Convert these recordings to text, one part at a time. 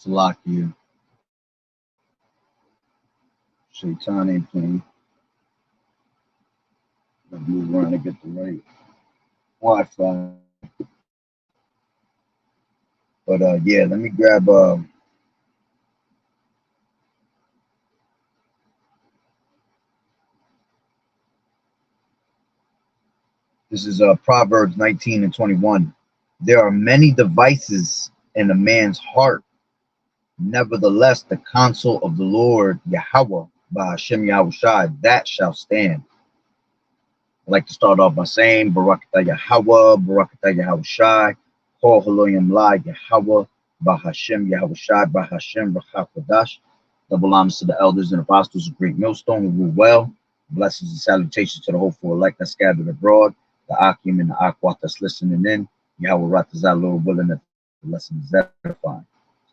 Salakia. Shaitan ain't playing. Let's move around and get the right Wi-Fi. But yeah, let me grab this is Proverbs 19 and 21. There are many devices in a man's heart. Nevertheless, the counsel of the Lord Yahweh by Hashem Yahushai, that shall stand. I'd like to start off by saying Barakatah Yahweh, Barakatah Yahushai, Kol Haloyim La Yahweh, Bahashem Yahushai, Bahashem Rachakodash. Double homage to the elders and apostles of Great Millstone who rule well. Blessings and salutations to the hopeful elect that scattered abroad, the Akim and the Akwat that's listening in. Yahweh Ratazah, Lord willing that the lesson is edifying.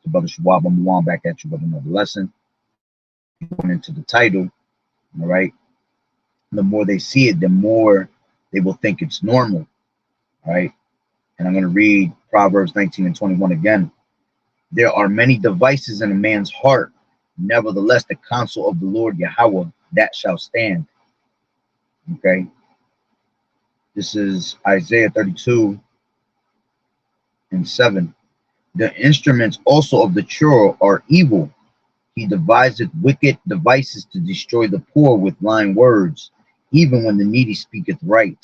The brother Shawab, I'm on back at you with another lesson. Going into the title, all right. The more they see it, the more they will think it's normal, right? And I'm going to read Proverbs 19 and 21 again. There are many devices in a man's heart. Nevertheless, the counsel of the Lord Yahweh, that shall stand. Okay. This is Isaiah 32 and 7. The instruments also of the churl are evil. He deviseth wicked devices to destroy the poor with lying words, even when the needy speaketh right.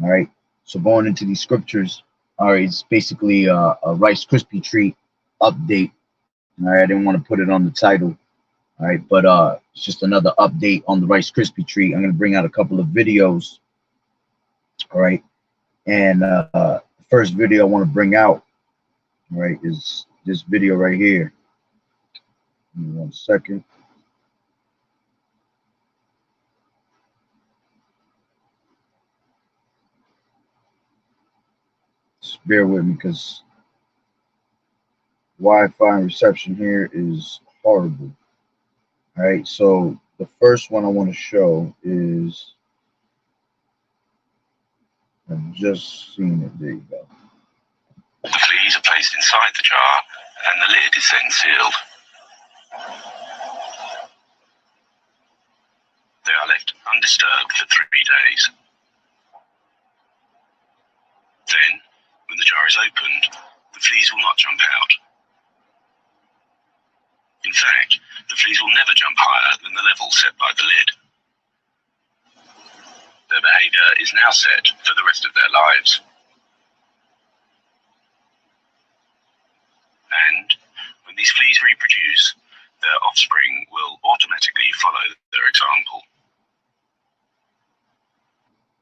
All right. So going into these scriptures, all right, it's basically a Rice Krispie treat update. All right, I didn't want to put it on the title. All right, but it's just another update on the Rice Krispie treat. I'm gonna bring out a couple of videos. All right, and the first video I want to bring out, all right, is this video right here. Give me 1 second. Just bear with me because Wi-Fi and reception here is horrible. All right, so the first one I want to show is, I've just seen it. There you go. The fleas are placed inside the jar and the lid is then sealed. They are left undisturbed for 3 days. Then, when the jar is opened, the fleas will not jump out. In fact, the fleas will never jump higher than the level set by the lid. Their behavior is now set for the rest of their lives. And when these fleas reproduce, their offspring will automatically follow their example.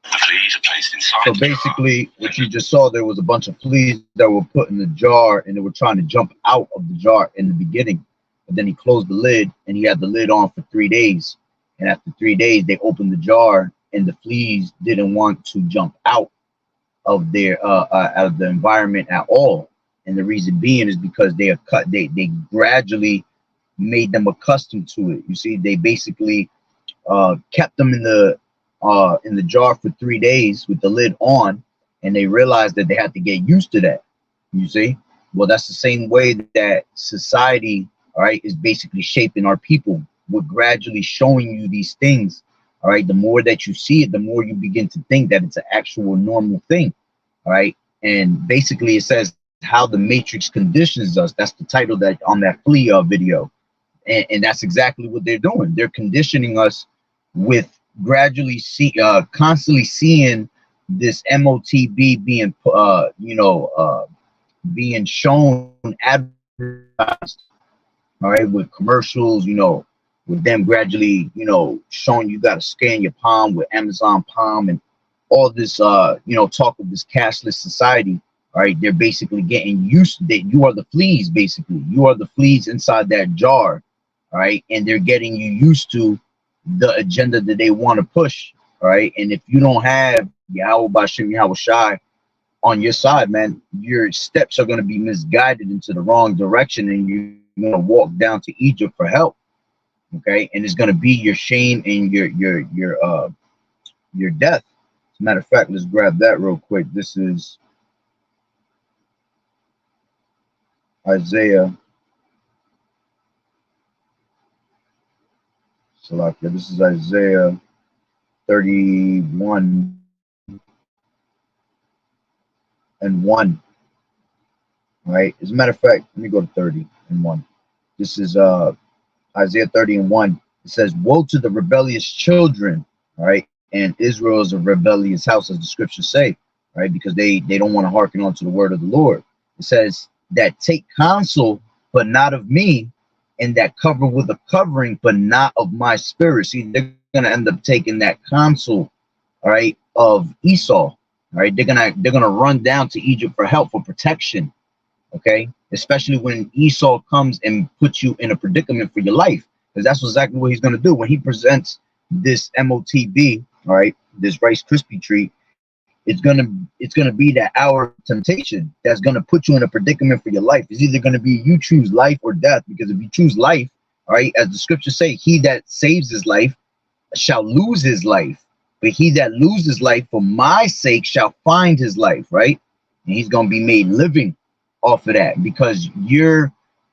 The fleas are placed inside So the jar. basically, what you just saw, there was a bunch of fleas that were put in the jar, and they were trying to jump out of the jar in the beginning. But then he closed the lid, and he had the lid on for 3 days. And after 3 days, they opened the jar, and the fleas didn't want to jump out of their out of the environment at all. And the reason being is because they gradually made them accustomed to it. You see, they basically kept them in the jar for 3 days with the lid on, and they realized that they had to get used to that. You see, well, that's the same way that society, all right, is basically shaping our people. We're gradually showing you these things. All right, the more that you see it, the more you begin to think that it's an actual normal thing. All right, and basically it says how the matrix conditions us. That's the title that on that flea video, and that's exactly what they're doing. They're conditioning us with gradually constantly seeing this MOTB being being shown, advertised, all right, with commercials, with them gradually, showing you got to scan your palm with Amazon Palm and all this, talk of this cashless society. All right, they're basically getting used to that. You are the fleas, basically. You are the fleas inside that jar. All right, and they're getting you used to the agenda that they want to push. All right, and if you don't have Yahweh Bashem Yahweh Shai on your side, man, your steps are going to be misguided into the wrong direction, and you're going to walk down to Egypt for help. Okay, and it's going to be your shame and your death. As a matter of fact, let's grab that real quick. This is Isaiah. Salakia. This is Isaiah 31 and 1. All right. As a matter of fact, let me go to 30 and 1. This is Isaiah 30 and 1. It says, "Woe to the rebellious children," all right, and Israel is a rebellious house, as the scriptures say, right, because they don't want to hearken on to the word of the Lord. It says that take counsel, but not of me, and that cover with a covering, but not of my spirit. See, they're gonna end up taking that counsel, all right, of Esau. All right, they're gonna run down to Egypt for help, for protection. Okay, especially when Esau comes and puts you in a predicament for your life, because that's exactly what he's gonna do when he presents this MOTB, all right, this Rice Krispie treat. It's gonna be that hour of temptation that's gonna put you in a predicament for your life. It's either gonna be you choose life or death, because if you choose life, all right, as the scriptures say, he that saves his life shall lose his life, but he that loses life for my sake shall find his life, right? And he's gonna be made living off of that, because you're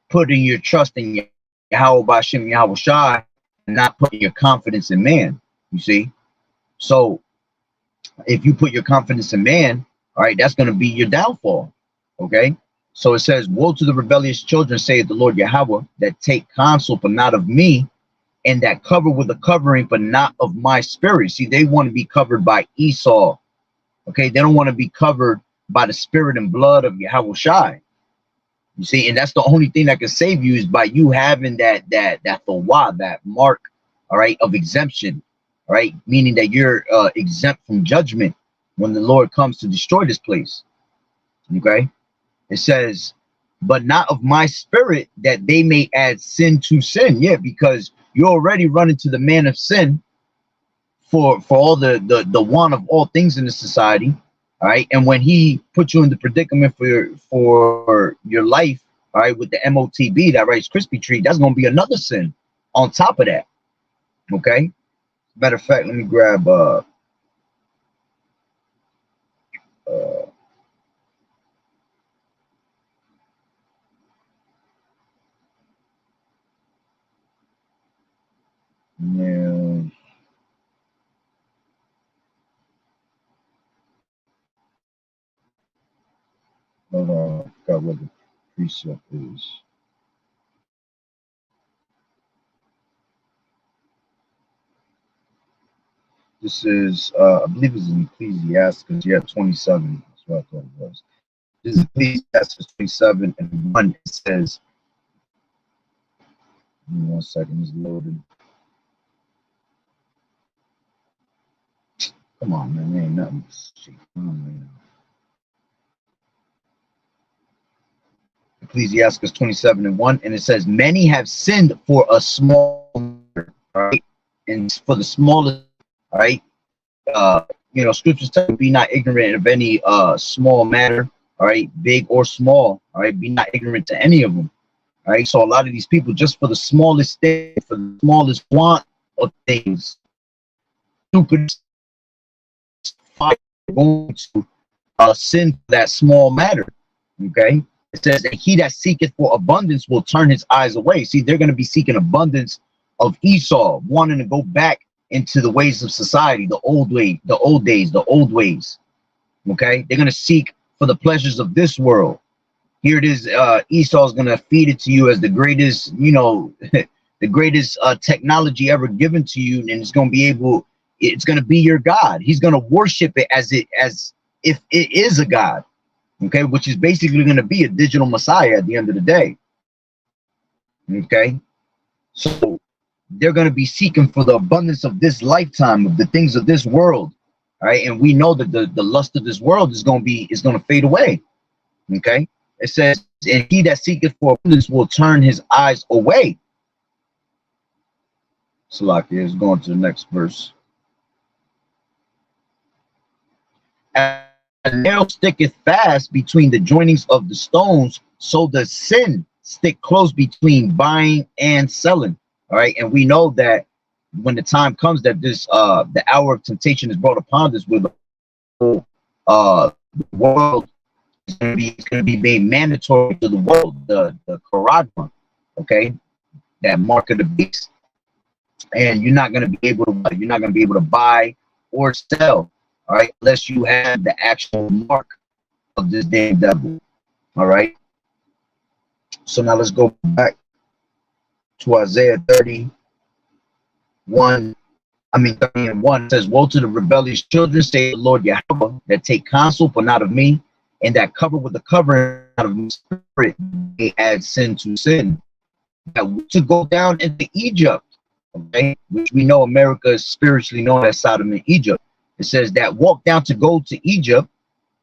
putting your trust in Yahweh Bashem Yahweh Shai and not putting your confidence in man. You see, so if you put your confidence in man, all right, that's going to be your downfall. Okay, so it says, "Woe to the rebellious children, saith the Lord Yahweh, that take counsel but not of me, and that cover with a covering but not of my spirit." See, they want to be covered by Esau. Okay, they don't want to be covered by the spirit and blood of Yahweh Shai. You see, and that's the only thing that can save you, is by you having that thawah, that mark, all right, of exemption. All right, meaning that you're exempt from judgment when the Lord comes to destroy this place. Okay, it says, "But not of my spirit, that they may add sin to sin." Yeah, because you're already running to the man of sin for all the want of all things in the society. All right, and when he put you in the predicament for your life, all right, with the MOTB, that Rice Krispie treat, that's going to be another sin on top of that. Okay. Matter of fact, let me grab now, hold on, I forgot what the precept is. This is I believe it's in Ecclesiastes. Yeah, 27. That's what I thought it was. This is Ecclesiastes 27 and 1. It says, give me 1 second, it's loaded. Come on, man. There ain't nothing. Shit, come on, man. Ecclesiastes 27:1, and it says, many have sinned for a small matter, right? And for the smallest, right? You know, scriptures tell you, be not ignorant of any small matter, all right, big or small, all right, be not ignorant to any of them, all right. So a lot of these people, just for the smallest thing, for the smallest want of things, stupid, going to sin for that small matter, okay. It says that he that seeketh for abundance will turn his eyes away. See, they're going to be seeking abundance of Esau, wanting to go back into the ways of society, the old way, the old days, the old ways. Okay, they're going to seek for the pleasures of this world. Here it is. Esau's going to feed it to you as the greatest, you know, the greatest technology ever given to you, and it's going to be able. It's going to be your God. He's going to worship it as if it is a God. Okay, which is basically going to be a digital Messiah at the end of the day. Okay, so they're going to be seeking for the abundance of this lifetime, of the things of this world. All right, and we know that the lust of this world is going to fade away. Okay, it says, and he that seeketh for abundance will turn his eyes away. Salakia is going to the next verse. And nail sticketh fast between the joinings of the stones, so the sin stick close between buying and selling. All right, and we know that when the time comes that this the hour of temptation is brought upon us, with the world is going to be made mandatory to the world, the Quran, okay, that mark of the beast, and you're not going to be able to buy or sell. All right, unless you have the actual mark of this damn devil. All right. So now let's go back to Isaiah 30 and 1. It says, woe to the rebellious children, say the Lord Yahweh, that take counsel, but not of me, and that cover with the covering out of my spirit, they add sin to sin. That to go down into Egypt, okay, which we know America is spiritually known as Sodom and Egypt. It says that walk down to go to Egypt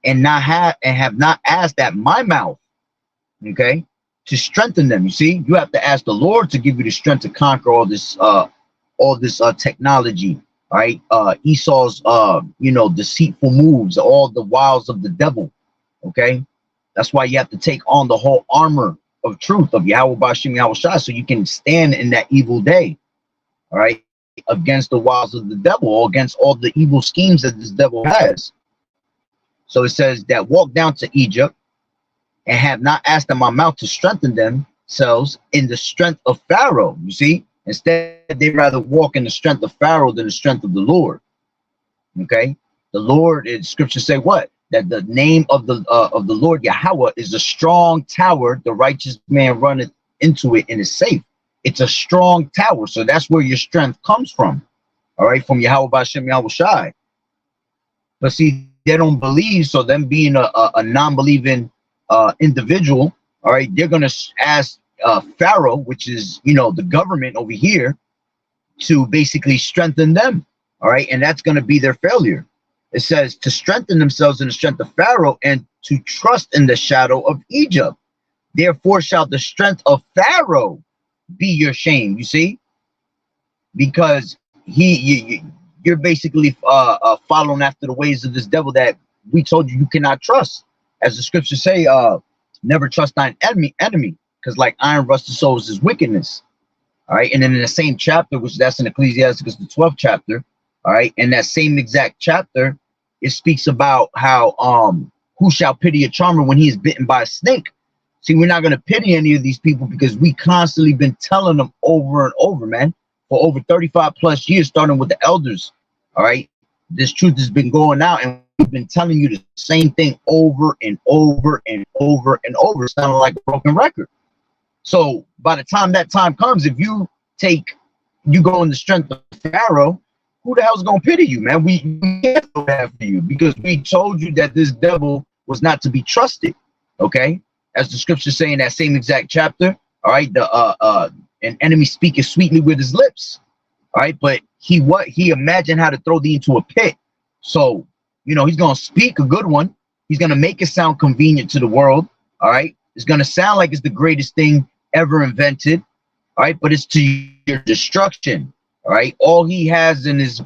and have not asked at my mouth, okay, to strengthen them. You see, you have to ask the Lord to give you the strength to conquer all this technology. All right, Esau's deceitful moves, all the wiles of the devil. Okay, that's why you have to take on the whole armor of truth of Yahweh Bashim Yahweh Shai, so you can stand in that evil day. All right, against the wiles of the devil, or against all the evil schemes that this devil has. So it says that walk down to Egypt and have not asked in my mouth to strengthen themselves in the strength of Pharaoh. You see, instead they rather walk in the strength of Pharaoh than the strength of the Lord. Okay, the Lord, in scripture say what? That the name of the Lord Yahweh is a strong tower. The righteous man runneth into it and is safe. It's a strong tower, so that's where your strength comes from. All right, from Yahweh Bashim Yahweh Shai. But see, they don't believe, so them being a non-believing individual, all right, they're gonna ask Pharaoh, which is, you know, the government over here, to basically strengthen them. All right, and that's gonna be their failure. It says to strengthen themselves in the strength of Pharaoh and to trust in the shadow of Egypt. Therefore shall the strength of Pharaoh be your shame. You see, because you're basically following after the ways of this devil that we told you cannot trust. As the scriptures say, never trust thine enemy, because like iron rusted souls is wickedness. All right, and then in the same chapter, which that's in Ecclesiastes, the 12th chapter, all right, in that same exact chapter, it speaks about how who shall pity a charmer when he is bitten by a snake. See, we're not going to pity any of these people because we constantly been telling them over and over, man, for over 35 plus years, starting with the elders. All right, this truth has been going out, and we've been telling you the same thing over and over and over and over. It's sounding like a broken record. So by the time that time comes, if you go in the strength of Pharaoh, who the hell's gonna pity you, man? We can't do that for you because we told you that this devil was not to be trusted. Okay, as the scriptures say in that same exact chapter. All right, an enemy speaketh sweetly with his lips. All right, but he imagined how to throw thee into a pit. So, you know, he's going to speak a good one. He's going to make it sound convenient to the world. All right. It's going to sound like it's the greatest thing ever invented. All right. But it's to your destruction. All right. All he has in his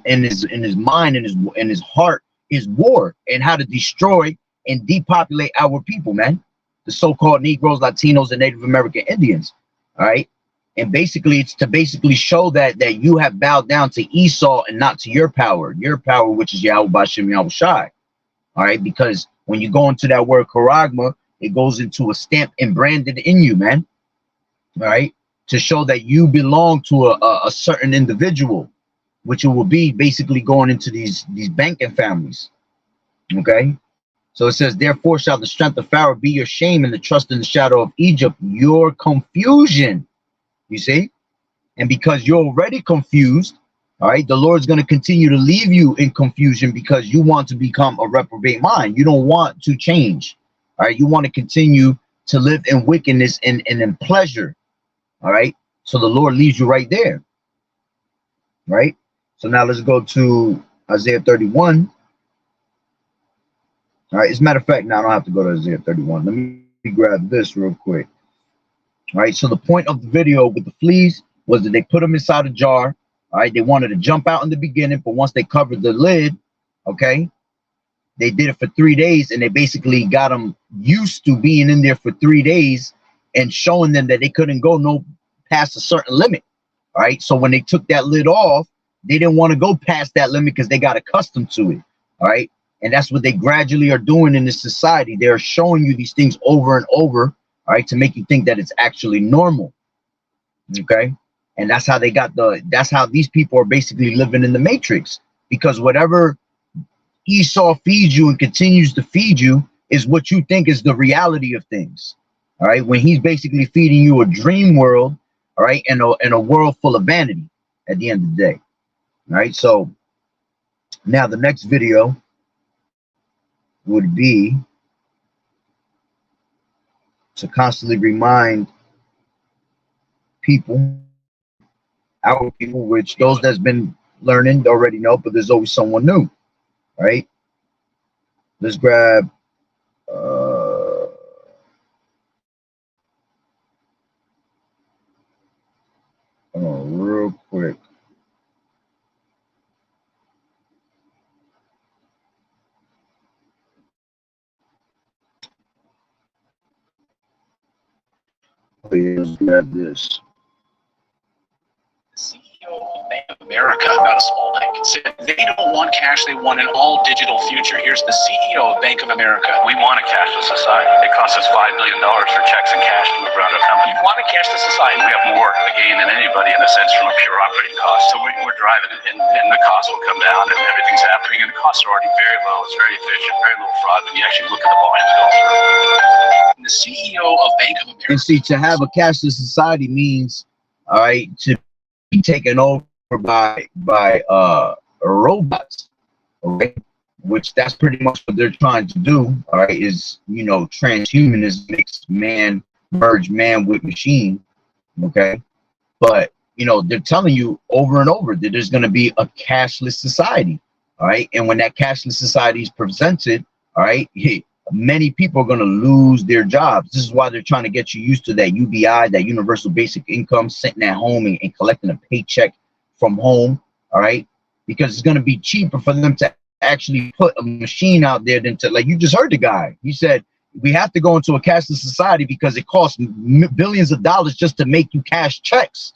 mind and his heart is war and how to destroy and depopulate our people, man. The so-called Negroes, Latinos, and Native American Indians. All right. And basically, it's to basically show that you have bowed down to Esau and not to your power, which is Yahweh Bashem Yahweh Shai. All right, because when you go into that word charagma, it goes into a stamp and branded in you, man. All right, to show that you belong to a certain individual, which it will be basically going into these banking families. Okay, so it says, therefore shall the strength of Pharaoh be your shame, and the trust in the shadow of Egypt your confusion. You see, and because you're already confused, all right, the Lord's going to continue to leave you in confusion because you want to become a reprobate mind. You don't want to change. All right, you want to continue to live in wickedness and in pleasure. All right, so the Lord leaves you right there. Right. So now let's go to Isaiah 31. All right, as a matter of fact, now I don't have to go to Isaiah 31. Let me grab this real quick. All right, so the point of the video with the fleas was that they put them inside a jar. All right, they wanted to jump out in the beginning, but once they covered the lid, okay, they did it for 3 days, and they basically got them used to being in there for 3 days and showing them that they couldn't go no past a certain limit. All right, so when they took that lid off, they didn't want to go past that limit because they got accustomed to it. All right, and that's what they gradually are doing in this society. They're showing you these things over and over. All right, to make you think that it's actually normal. Okay, and that's how they got that's how these people are basically living in the matrix, because whatever Esau feeds you and continues to feed you is what you think is the reality of things. All right, when he's basically feeding you a dream world, all right, and a world full of vanity at the end of the day. All right, so now the next video would be to constantly remind people, our people, which those that's been learning already know, but there's always someone new, right? Let's grab real quick. Let's grab this. CEO of Bank of America about a small bank said they don't want cash, they want an all-digital future. Here's the CEO of Bank of America. We want a cashless society. It costs us $5 billion for checks and cash to move around our company. We want a cashless society. We have more to gain than anybody in a sense from a pure operating cost. So we're driving it, and the costs will come down, and everything's happening, and the costs are already very low. It's very efficient, very little fraud when you actually look at the volumes going through. And the CEO of Bank of America. And see, to have a cashless society means, all right, to be taken over by robots, okay, which that's pretty much what they're trying to do. All right, is, you know, transhumanism makes man, merge man with machine. Okay, but you know, they're telling you over and over that there's going to be a cashless society. All right, and when that cashless society is presented, all right, many people are going to lose their jobs. This is why they're trying to get you used to that UBI, that universal basic income, sitting at home and collecting a paycheck from home. All right, because it's going to be cheaper for them to actually put a machine out there than to, like you just heard the guy. He said we have to go into a cashless society because it costs billions of dollars just to make you cash checks.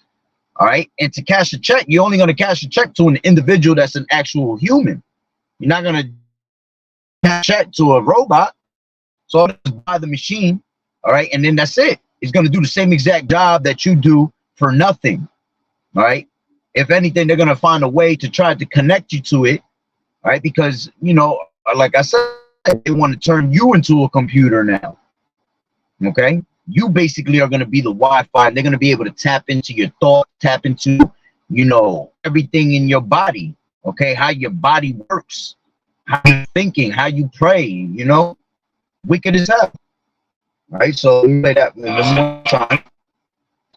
All right, and to cash a check, you're only going to cash a check to an individual that's an actual human. You're not going to cash a check to a robot. So just buy the machine, all right, and then that's it. It's going to do the same exact job that you do for nothing, all right? If anything, they're going to find a way to try to connect you to it, all right? Because, you know, like I said, they want to turn you into a computer now, okay? You basically are going to be the Wi-Fi. They're going to be able to tap into your thought, tap into, you know, everything in your body, okay? How your body works, how you're thinking, how you pray, you know? Wicked as hell. All right, so let me play that one more time.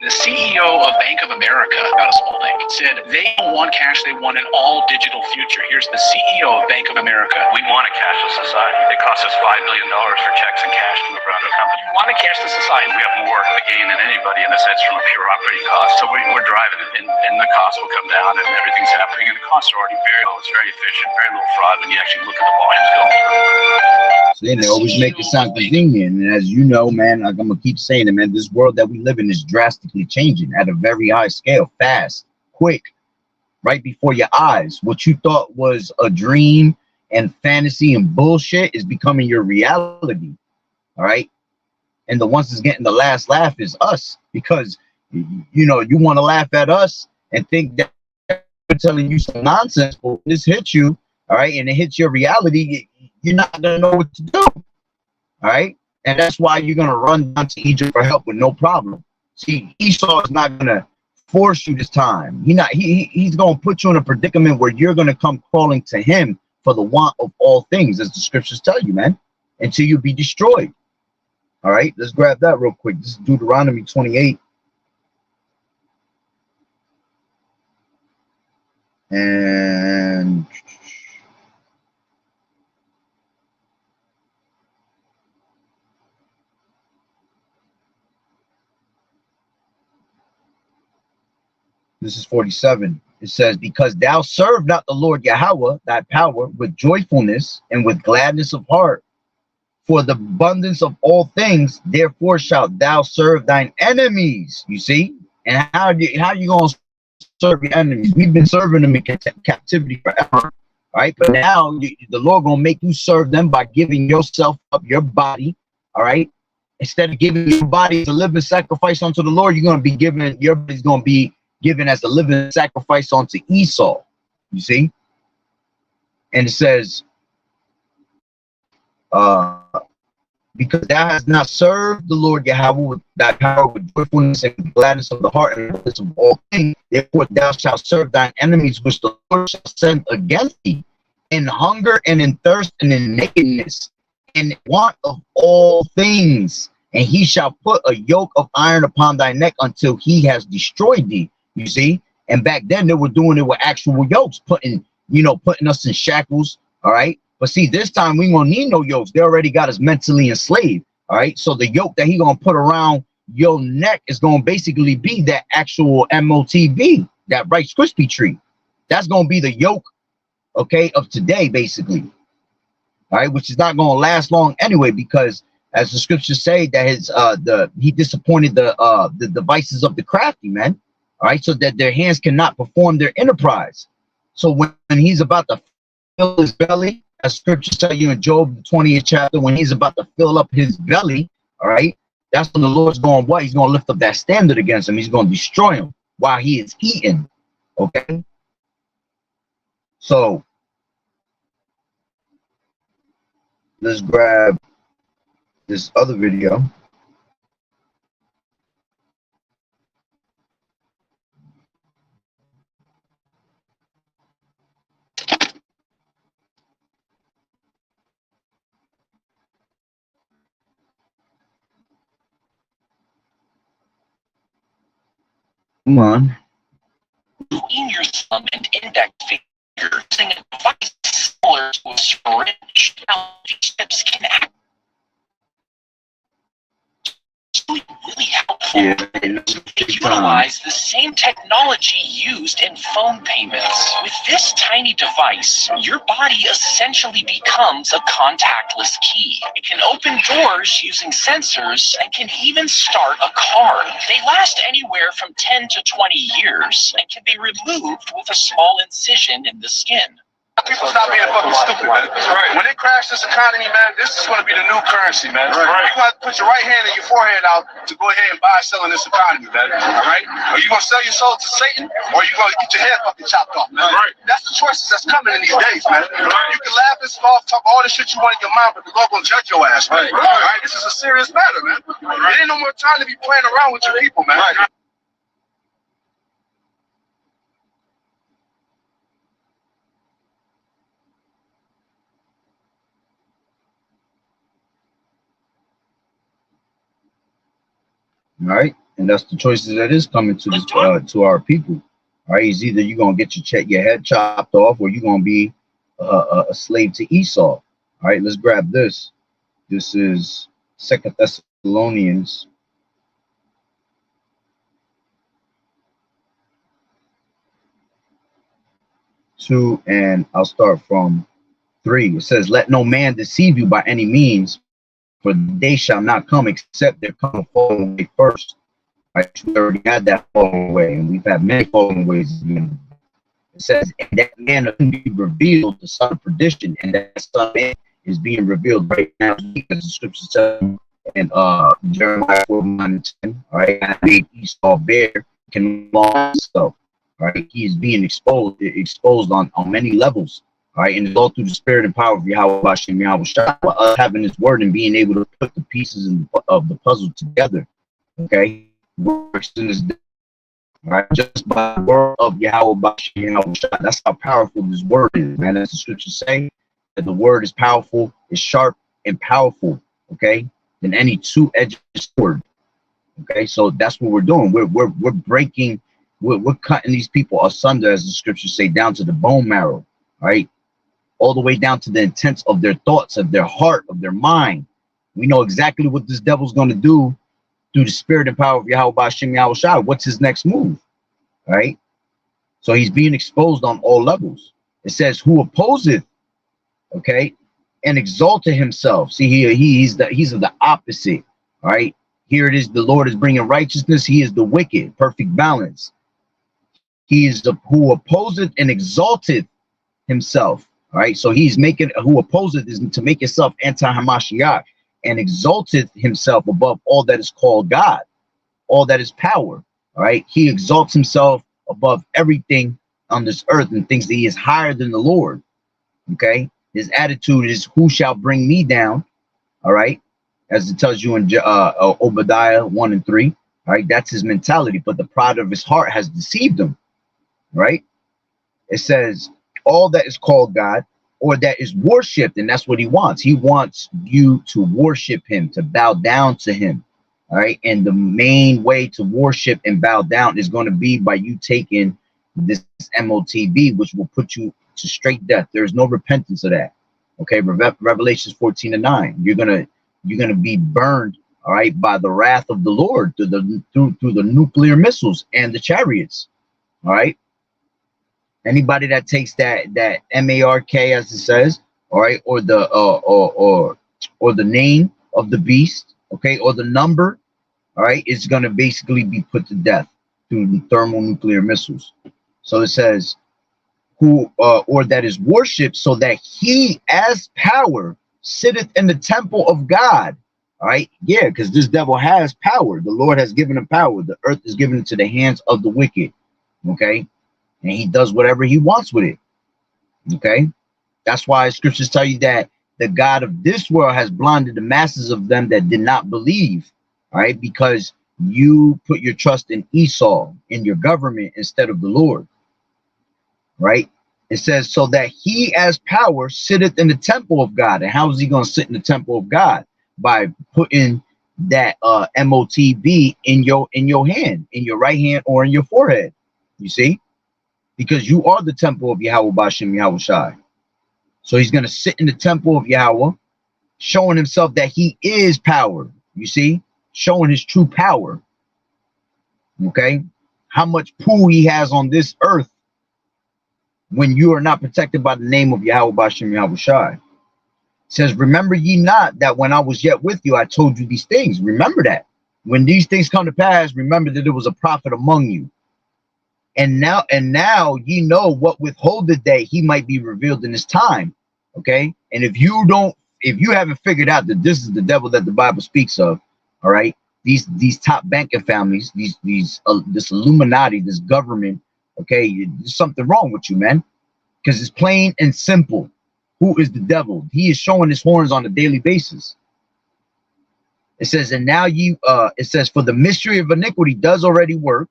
The CEO of Bank of America, not a small bank, said they don't want cash, they want an all-digital future. Here's the CEO of Bank of America. We want a cashless society. It costs us $5 billion for checks and cash to move around our company. We want a cashless society. We have more to gain than anybody in a sense from a pure operating cost. So we're driving it, and the cost will come down, and everything's happening, and the costs are already very low. It's very efficient, very little fraud when you actually look at the volumes going through. So they always make it sound convenient. And as you know, man, like I'm gonna keep saying it, man, this world that we live in is drastically changing at a very high scale, fast, quick, right before your eyes. What you thought was a dream and fantasy and bullshit is becoming your reality. All right. And the ones that's getting the last laugh is us, because you know you want to laugh at us and think that we're telling you some nonsense, but when this hits you, all right, and it hits your reality, you're not gonna know what to do. All right. And that's why you're gonna run down to Egypt for help with no problem. See, Esau is not gonna force you this time. He's gonna put you in a predicament where you're gonna come crawling to him for the want of all things, as the scriptures tell you, man, until you be destroyed. All right, let's grab that real quick. This is Deuteronomy 28. And this is 47. It says, because thou serve not the Lord Yahweh, thy power, with joyfulness and with gladness of heart, for the abundance of all things, therefore shalt thou serve thine enemies. You see? And how you going to serve your enemies? We've been serving them in captivity forever. All right? But now the Lord going to make you serve them by giving yourself up, your body. All right? Instead of giving your body as a living sacrifice unto the Lord, you're going to be given, your body's going to be given as a living sacrifice unto Esau. You see? And it says, because thou hast not served the Lord Yahweh with thy power, with joyfulness and gladness of the heart and gladness of all things, therefore thou shalt serve thine enemies, which the Lord shall send against thee, in hunger and in thirst and in nakedness, in want of all things. And he shall put a yoke of iron upon thy neck until he has destroyed thee. You see? And back then they were doing it with actual yokes, putting us in shackles. All right. But see, this time we won't need no yokes. They already got us mentally enslaved. All right. So the yoke that he gonna put around your neck is gonna basically be that actual MOTB, that Rice Krispie treat. That's gonna be the yoke, okay, of today, basically. All right, which is not gonna last long anyway, because as the scriptures say, that he disappointed the devices of the crafty, man. All right, so that their hands cannot perform their enterprise. So when he's about to fill his belly, as scriptures tell you in Job, the 20th chapter, when he's about to fill up his belly, all right, that's when the Lord's going, what? He's going to lift up that standard against him. He's going to destroy him while he is eating. Okay. So let's grab this other video. Come on. Clean your thumb and index finger using a device similar to a syringe. Now, these steps can actually really helpful. Utilize the same technology used in phone payments. With this tiny device, your body essentially becomes a contactless key. It can open doors using sensors and can even start a car. They last anywhere from 10 to 20 years and can be removed with a small incision in the skin. People stop being fucking stupid, man. Right. When they crash this economy, man, this is going to be the new currency, man. Right. You're going to have to put your right hand and your forehead out to go ahead and buy and sell in this economy, man. All right? Are you going to sell your soul to Satan, or are you going to get your head fucking chopped off, man? Right. That's the choices that's coming in these days, man. Right. You can laugh this off, talk all the shit you want in your mind, but the Lord going to judge your ass, man. Right. All right? This is a serious matter, man. Right. There ain't no more time to be playing around with your people, man. Right. All right, And that's the choices that is coming to this to our people. All right, it's either you're gonna get your head chopped off, or you're gonna be a slave to Esau. All right, let's grab this. This is 2 Thessalonians 2, and I'll start from 3. It says, "Let no man deceive you by any means, for they shall not come except there come a falling away first." Right? We already had that falling away, and we've had many falling ways. It says, "And that man will be revealed, the son of perdition, and that son man is being revealed right now, as the scripture says in Jeremiah 4:9-10. All right, I made Esau bear, can launch himself. All right, he is being exposed on many levels. All right, and it's all through the spirit and power of Yahweh Bashem Yahweh Shah, us having His word and being able to put the pieces of the puzzle together. Okay, works in His. All right, just by the word of Yahweh Bashem Yahweh Shah. That's how powerful this word is, man. As the scriptures say, that the word is powerful, is sharp and powerful. Okay, than any two-edged sword. Okay, so that's what we're doing. We're breaking. We're cutting these people asunder, as the scriptures say, down to the bone marrow. Right, all the way down to the intents of their thoughts, of their heart, of their mind. We know exactly what this devil's going to do through the spirit and power of Yahweh Bashem Yahweh Shah. What's his next move? Right? So he's being exposed on all levels. It says, "Who opposeth," okay, "and exalted himself." See, he's of the opposite. All right. Here it is. The Lord is bringing righteousness. He is the wicked, perfect balance. He is the who opposeth and exalteth himself. All right, so he's making, who opposeth is to make himself anti-Hamashiach, and exalteth himself above all that is called God, all that is power. All right, he exalts himself above everything on this earth and thinks that he is higher than the Lord. Okay, his attitude is, "Who shall bring me down?" All right, as it tells you in Obadiah 1 and 3. All right, that's his mentality, but the pride of his heart has deceived him. Right, it says, "All that is called God," or that is worshipped, and that's what he wants. He wants you to worship him, to bow down to him. All right, and the main way to worship and bow down is going to be by you taking this MOTB, which will put you to straight death. There's no repentance of that. Okay, Revelations 14:9. You're gonna be burned. All right, by the wrath of the Lord through the nuclear missiles and the chariots. All right. Anybody that takes that MARK, as it says, all right, or the name of the beast, okay, or the number, all right, is going to basically be put to death through the thermonuclear missiles. So it says, "Who or that is worshipped, so that he as power sitteth in the temple of God." All right, yeah, because this devil has power. The Lord has given him power. The earth is given into the hands of the wicked. Okay. And he does whatever he wants with it. Okay, that's why scriptures tell you that the God of this world has blinded the masses of them that did not believe. All right, because you put your trust in Esau, in your government, instead of the Lord. Right, it says, "So that he as power sitteth in the temple of God." And how is he going to sit in the temple of God? By putting that MOTB in your hand, in your right hand, or in your forehead. You see, because you are the temple of Yahweh Bashem Yahweh Shai. So he's going to sit in the temple of Yahweh, showing himself that he is power. You see, showing his true power. Okay, how much pull he has on this earth when you are not protected by the name of Yahweh Bashem Yahweh Shai. It says, "Remember ye not that when I was yet with you, I told you these things." Remember that. When these things come to pass, remember that there was a prophet among you. And now ye know what withholdeth that he might be revealed in his time. Okay, and if you haven't figured out that this is the devil that the Bible speaks of, all right, these top banking families, this Illuminati, this government, okay, there's something wrong with you, man, because it's plain and simple. Who is the devil? He is showing his horns on a daily basis. It says, "And now it says, for the mystery of iniquity does already work.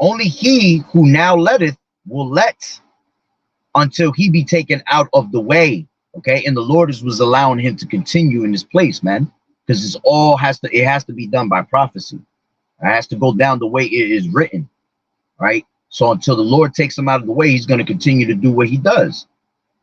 Only he who now letteth will let until he be taken out of the way." Okay, and the Lord was allowing him to continue in this place, man, because it has to be done by prophecy. It has to go down the way it is written, right? So until the Lord takes him out of the way, he's going to continue to do what he does.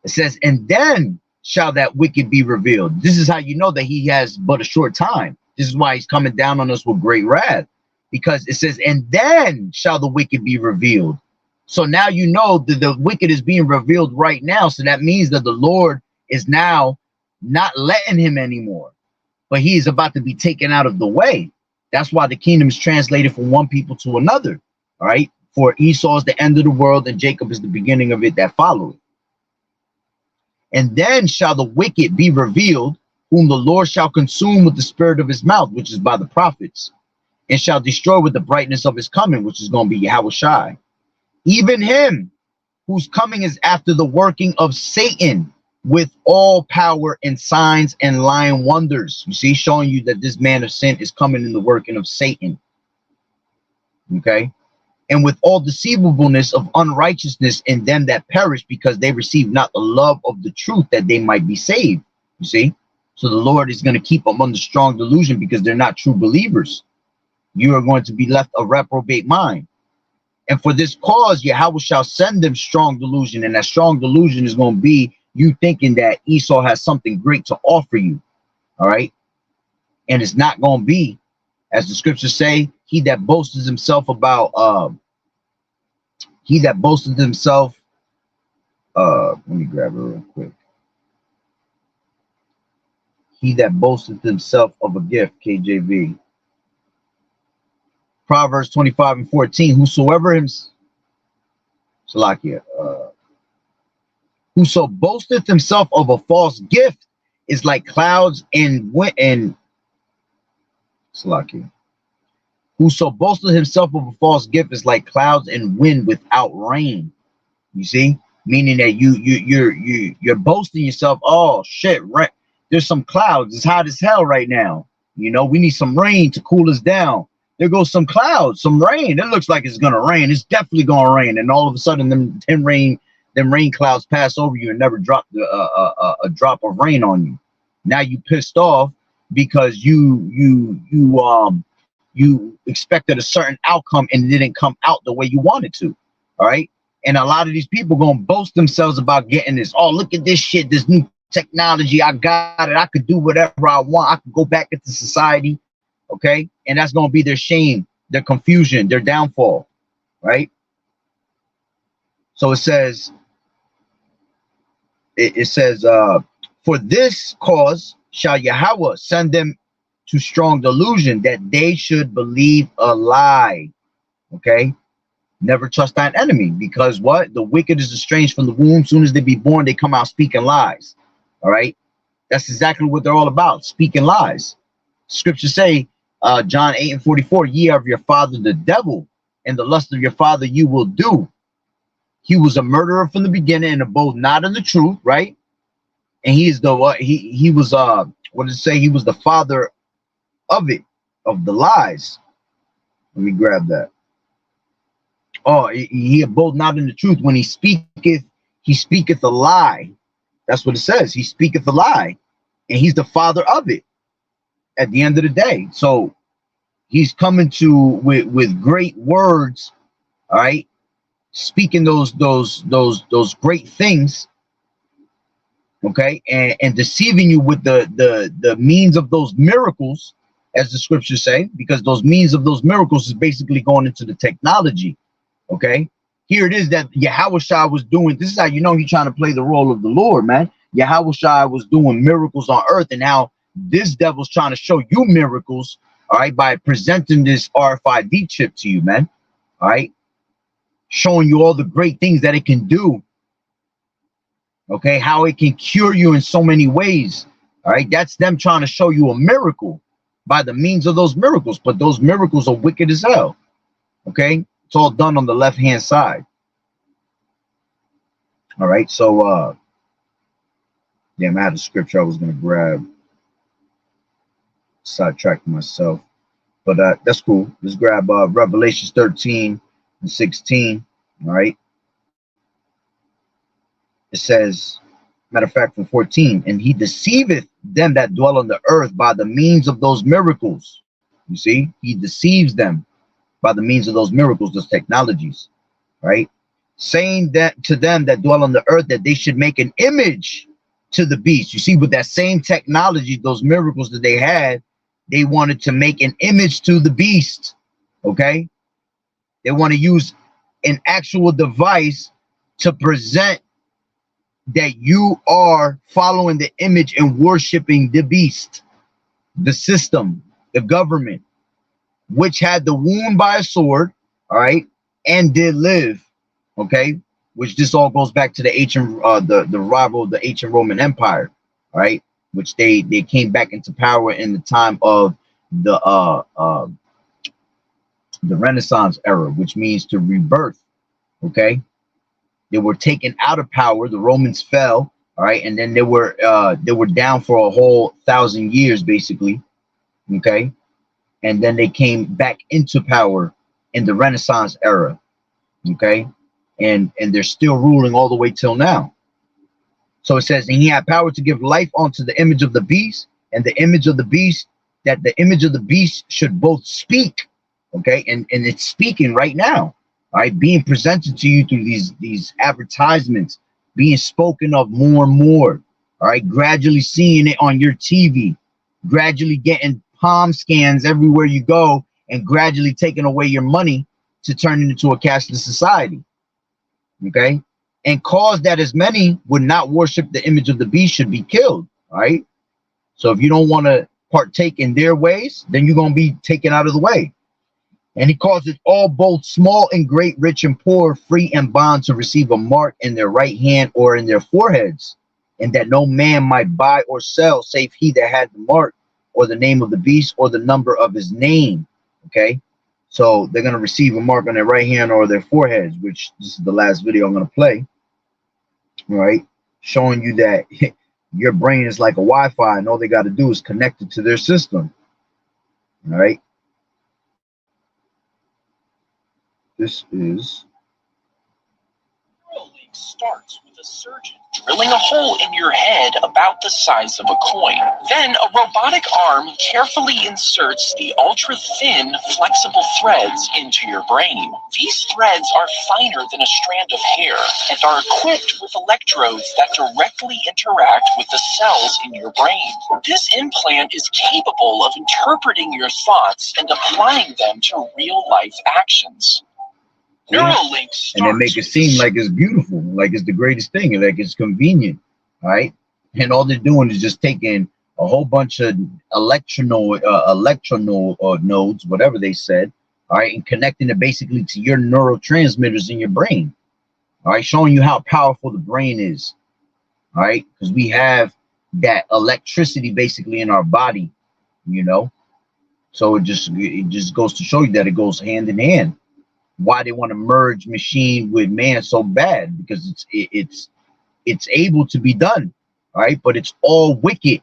It says, and then shall that wicked be revealed. This is how you know that he has but a short time. This is why he's coming down on us with great wrath, because it says, and then shall the wicked be revealed. So now you know that the wicked is being revealed right now. So that means that the Lord is now not letting him anymore, but he is about to be taken out of the way. That's why the kingdom is translated from one people to another. All right. For Esau is the end of the world, and Jacob is the beginning of it that followed. And then shall the wicked be revealed, whom the Lord shall consume with the spirit of his mouth, which is by the prophets, and shall destroy with the brightness of his coming, which is going to be Yahweh Shai. Even him whose coming is after the working of Satan with all power and signs and lying wonders. You see, showing you that this man of sin is coming in the working of Satan. Okay. And with all deceivableness of unrighteousness in them that perish, because they receive not the love of the truth, that they might be saved. You see, so the Lord is going to keep them under strong delusion because they're not true believers. You are going to be left a reprobate mind. And for this cause, Yahweh shall send them strong delusion. And that strong delusion is going to be you thinking that Esau has something great to offer you. All right. And it's not going to be, as the scriptures say, he that boasts himself about let me grab it real quick. He that boasteth himself of a gift, KJV. Proverbs 25:14, whoso boasteth himself of a false gift is like clouds and wind, whoso boasteth himself of a false gift is like clouds and wind without rain. You see, meaning that you're boasting yourself. Oh shit, right? There's some clouds. It's hot as hell right now. You know, we need some rain to cool us down. There goes some clouds, some rain. It looks like it's gonna rain. It's definitely gonna rain. And all of a sudden, them rain clouds pass over you and never drop a drop of rain on you. Now you pissed off because you expected a certain outcome and it didn't come out the way you wanted to. All right. And a lot of these people gonna boast themselves about getting this. Oh, look at this shit, this new technology. I got it. I could do whatever I want. I could go back into society. Okay. And that's gonna be their shame, their confusion, their downfall. Right. So it says, for this cause shall Yahweh send them to strong delusion, that they should believe a lie. Okay. Never trust thine enemy, because what? The wicked is estranged from the womb. Soon as they be born, they come out speaking lies. All right. That's exactly what they're all about, speaking lies. Scriptures say, John 8:44, ye are of your father the devil, and the lust of your father you will do. He was a murderer from the beginning and abode not in the truth, right? And he is the he was what does it say? He was the father of it, of the lies. Let me grab that. Oh, he abode not in the truth. When he speaketh a lie. That's what it says. He speaketh a lie, and he's the father of it at the end of the day. So he's coming with great words, all right, speaking those great things, okay, and deceiving you with the means of those miracles, as the scriptures say, because those means of those miracles is basically going into the technology. Okay, here it is that Yahweh Shai was doing. This is how you know he's trying to play the role of the Lord, man. Yahweh Shai was doing miracles on earth, and now this devil's trying to show you miracles, all right, by presenting this RFID chip to you, man. All right, showing you all the great things that it can do. Okay, how it can cure you in so many ways. All right, that's them trying to show you a miracle by the means of those miracles, but those miracles are wicked as hell. Okay, it's all done on the left hand side. All right, so damn, I had a scripture I was gonna grab. Sidetracked myself, but that's cool. Let's grab Revelations 13:16. All right, it says, matter of fact, from 14, and he deceiveth them that dwell on the earth by the means of those miracles, You see, he deceives them by the means of those miracles, those technologies, right? Saying that to them that dwell on the earth that they should make an image to the beast. You see, with that same technology, those miracles that they had, they wanted to make an image to the beast. Okay, they want to use an actual device to present that you are following the image and worshiping the beast, the system, the government, which had the wound by a sword, all right, and did live, okay, which this all goes back to the ancient, the rival of the ancient Roman Empire, all right, which they came back into power in the time of the Renaissance era, which means to rebirth, okay. They were taken out of power. The Romans fell, all right, and then they were down for a whole 1,000 years, basically, okay, and then they came back into power in the Renaissance era, okay, and they're still ruling all the way till now. So it says, and he had power to give life unto the image of the beast, and the image of the beast, that the image of the beast should both speak, okay, and it's speaking right now. All right, being presented to you through these advertisements, being spoken of more and more. All right, gradually seeing it on your TV, gradually getting palm scans everywhere you go, and gradually taking away your money to turn it into a cashless society. Okay, and cause that as many would not worship the image of the beast should be killed. All right, so if you don't want to partake in their ways, then you're going to be taken out of the way. And he causes all, both small and great, rich and poor, free and bond, to receive a mark in their right hand or in their foreheads, and that no man might buy or sell save he that had the mark or the name of the beast or the number of his name. Okay, so they're going to receive a mark on their right hand or their foreheads, which this is the last video I'm going to play. All right, showing you that your brain is like a Wi-Fi, and all they got to do is connect it to their system. All right. This is Neuralink starts with a surgeon drilling a hole in your head about the size of a coin. Then a robotic arm carefully inserts the ultra-thin, flexible threads into your brain. These threads are finer than a strand of hair and are equipped with electrodes that directly interact with the cells in your brain. This implant is capable of interpreting your thoughts and applying them to real-life actions. Neuralink starts, and they make it seem like it's beautiful, like it's the greatest thing, and like it's convenient, all right? And all they're doing is just taking a whole bunch of electronal nodes, whatever they said, all right, and connecting it basically to your neurotransmitters in your brain, all right, showing you how powerful the brain is, all right, because we have that electricity basically in our body, you know, so it just goes to show you that it goes hand in hand. Why they want to merge machine with man so bad, because it's able to be done, all right, but it's all wicked,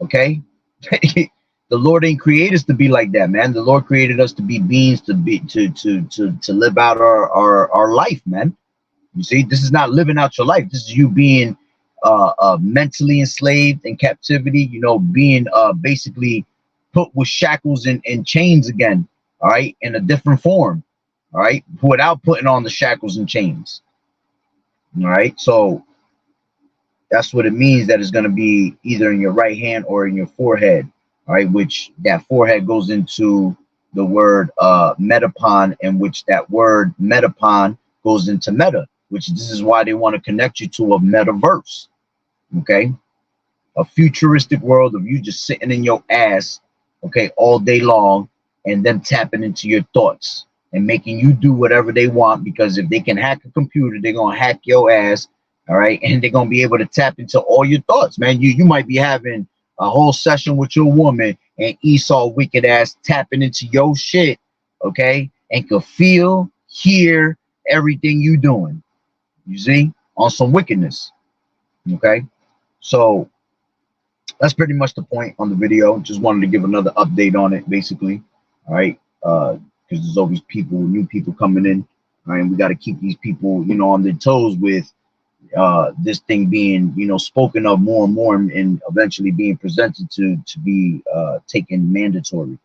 okay? The Lord ain't created us to be like that, man. The Lord created us to be beings, to live out our life, man. You see, this is not living out your life. This is you being mentally enslaved in captivity, you know, being basically put with shackles and chains again, all right, in a different form. All right, without putting on the shackles and chains. All right, so that's what it means, that it's going to be either in your right hand or in your forehead. All right, which that forehead goes into the word metapon, and which that word metapon goes into meta, which this is why they want to connect you to a metaverse. Okay, a futuristic world of you just sitting in your ass, okay, all day long, and them tapping into your thoughts and making you do whatever they want, because if they can hack a computer, they're gonna hack your ass, all right, and they're gonna be able to tap into all your thoughts, man. You might be having a whole session with your woman, and Esau wicked ass tapping into your shit, okay, and could feel, hear everything you doing. You see, on some wickedness, okay. So that's pretty much the point on the video. Just wanted to give another update on it, basically, all right. Because there's always new people coming in, right? And we got to keep these people, you know, on their toes with this thing being, you know, spoken of more and more, and eventually being presented to be taken mandatory.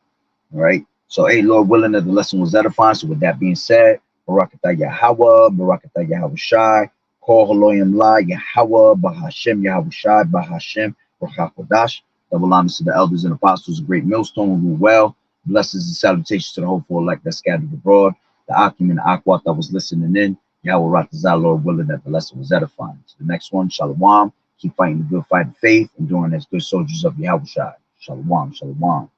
All right. So, hey, Lord willing, that the lesson was edifying. So, with that being said, Barakatah Yahweh, Barakatah Yahweh Shai, Kol Haloyim La, Yahweh, Bahashem, Yahweh Shai, Bahashem, Bachakodash. Double honors to the elders and apostles, a great millstone who rule well. Blessings and salutations to the hopeful elect that scattered abroad. The Akim and the Akwat that was listening in. Yahweh Ratazah, Lord willing, that the lesson was edifying. To the next one, Shalom. Keep fighting the good fight of faith, enduring as good soldiers of Yahweh Shai. Shalom, Shalom.